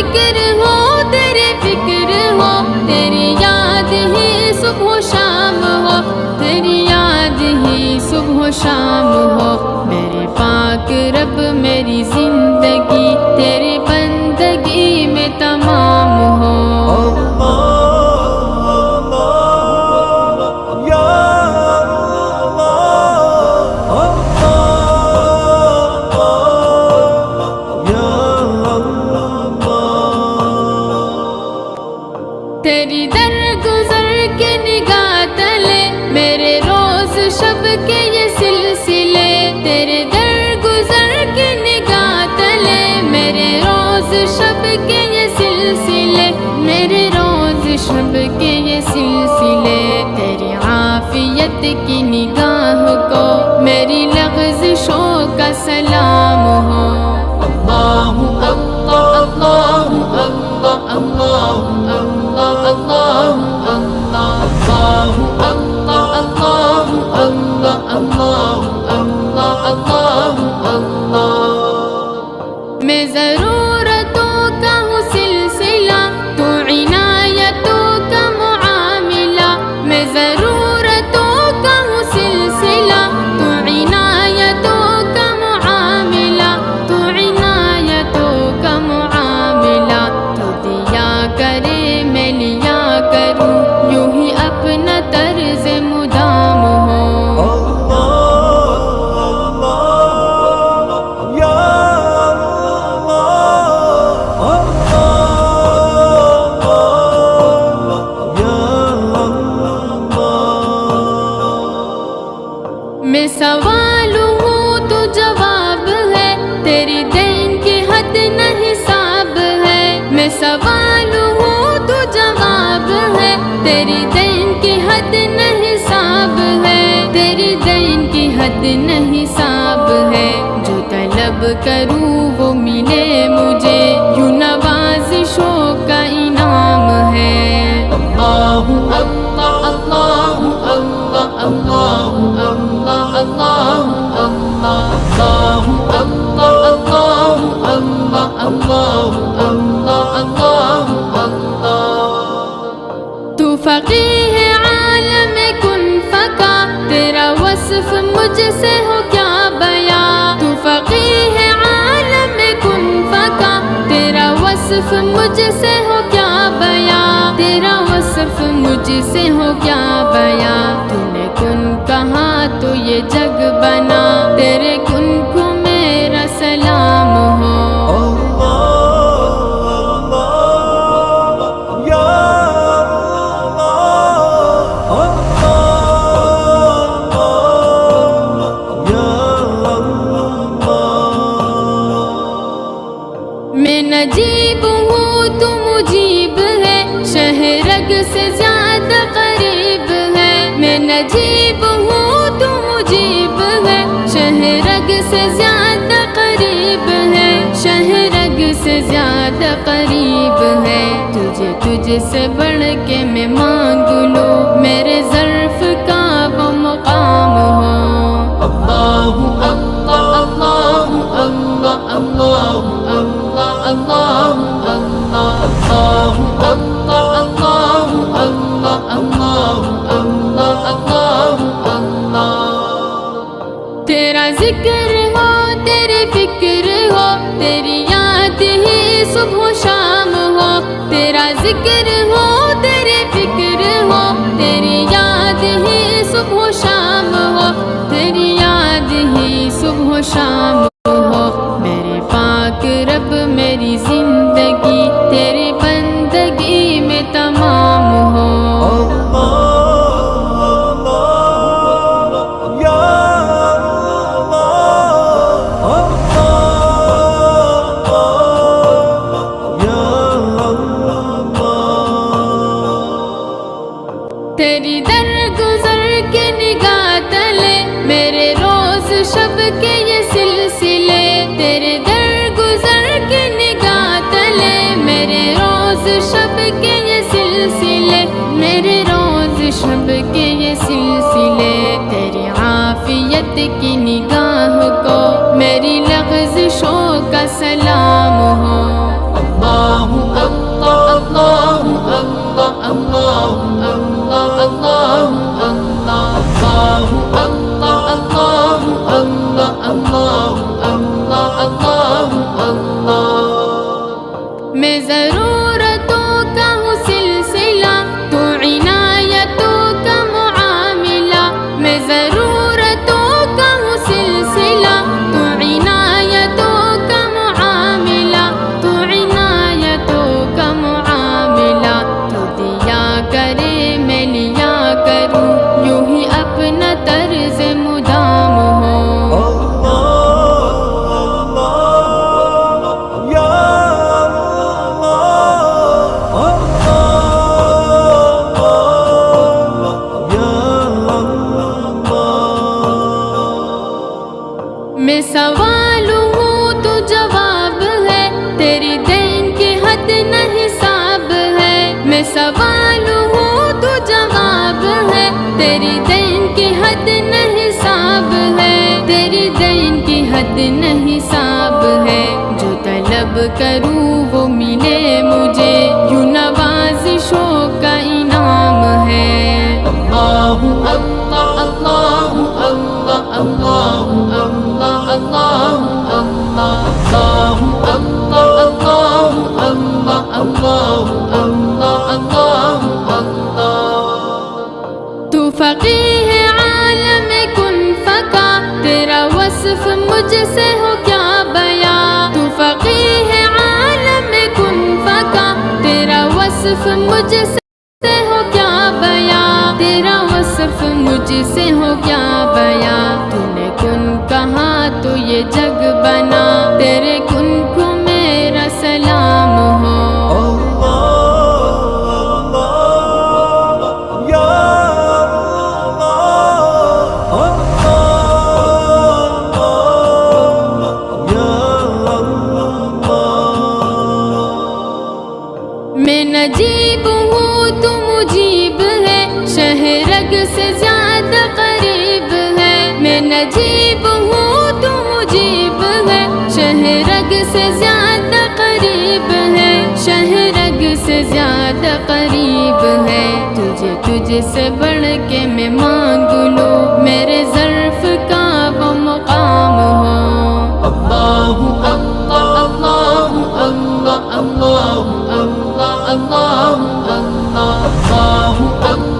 ذکر ہو تیری فکر ہو، تیری یاد ہی صبح و شام ہو، تیری یاد ہی صبح و شام ہو۔ میرے پاک رب میری زندگی تیری بندگی میں تمام ہو۔ تیری درگزر کے نگاہ تلے میرے روز شب کے یہ سلسلے، تیرے درگزر کے نگاہ تلے میرے روز شب کے یہ سلسلے، میرے روز شب کے یہ سلسلے۔ تیری عافیت کی نگاہ کو میری لغزشوں کا سلام ہو۔ اللہ اللہ اللہ اللہ اللہ اللہ میں ضرورتوں کا ہوں سلسلہ، تو عنایتوں کا معاملہ، میں ضرورتوں کا ہوں سلسلہ، تو عنایتوں کا معاملہ، تو عنایتوں کا معاملہ۔ تو دیا کرے میں لیا کروں، یوں ہی اپنا طرز مدام ہو۔ میں سوال ہوں تو جواب ہے، تیری دین کی حد نہ حساب ہے۔ میں سوال ہوں تو جواب ہے، تیری دین کی حد نہ حساب ہے، تیری دین کی حد نہ حساب ہے۔ جو طلب کروں وہ ملے مجھے، یوں نوازشوں کا انعام ہے۔ اللہ اللہ اللہ اللہ اللہ اللہ اللہ اللہ اللہ اللہ اللہ اللہ۔ تو فقیہ عالم کن فکا، تیرا وصف مجھ سے ہو کیا بیاں۔ تو فقیہ عالم کن فکا، تیرا وصف مجھ سے ہو کیا بیاں، تیرا وصف مجھ سے ہو کیا بیاں۔ تو نے کن کہا تو یہ جگ بنا، تیرے کن کو میرا سلام ہو۔ میں نجیب ہوں تو مجیب ہے، شہرگ سے زیادہ قریب ہے۔ میں نجیب ہوں تو مجیب ہے، شہرگ سے زیادہ قریب ہے، شہرگ سے زیادہ قریب ہے۔ تجھ سے بڑھ کے میں مانگ لوں، میرے ظرف کا وہ مقام ہو۔ اللہ اللہ اللہ اللہ اللہ اللہ اللہ تیرا ذکر ہو تیری فکر ہو، تیری یاد ہی صبح و شام ہو۔ تیرا ذکر ہو تیری فکر ہو، تیری یاد ہی صبح و شام ہو، تیری یاد ہی صبح و شام ہو۔ میرے پاک رب میری زندگی تیری بندگی میں تمام ہو۔ تیری درگزر کے نگاہ تلے میرے روز شب کے یہ سلسلے، تیرے درگزر کے نگاہ تلے میرے روز شب کے یہ سلسلے، میرے روز شب کے یہ سلسلے۔ تیری عافیت کی نگاہ کو میری لغزشوں کا سلام ہو۔ اللہ اللہ اللہ اللہ اللہ۔ تو فقیہ عالم کن فکا، تیرا وصف مجھ سے ہو کیا بیان۔ تو فقیہ عالم کن فکا، تیرا وصف مجھ سے ہو کیا بیان، تیرا وصف مجھ سے ہو کیا بیان۔ تو نے کن کہا تو یہ جگ بنا، تیرے کن کو میرا سلام ہو۔ میں نجیب ہوں تو مجیب ہے، شہرگ سے زیادہ قریب ہے۔ میں نجیب ہوں تو مجیب ہے، شہرگ سے زیادہ قریب ہے، شہرگ سے زیادہ قریب ہے۔ تجھ سے بڑھ کے میں مانگ لوں، میرے ظرف کا وہ مقام ہو۔ اللہ اللہ اللہ اللہ اللہ اللہ اللہ اللہ اللہ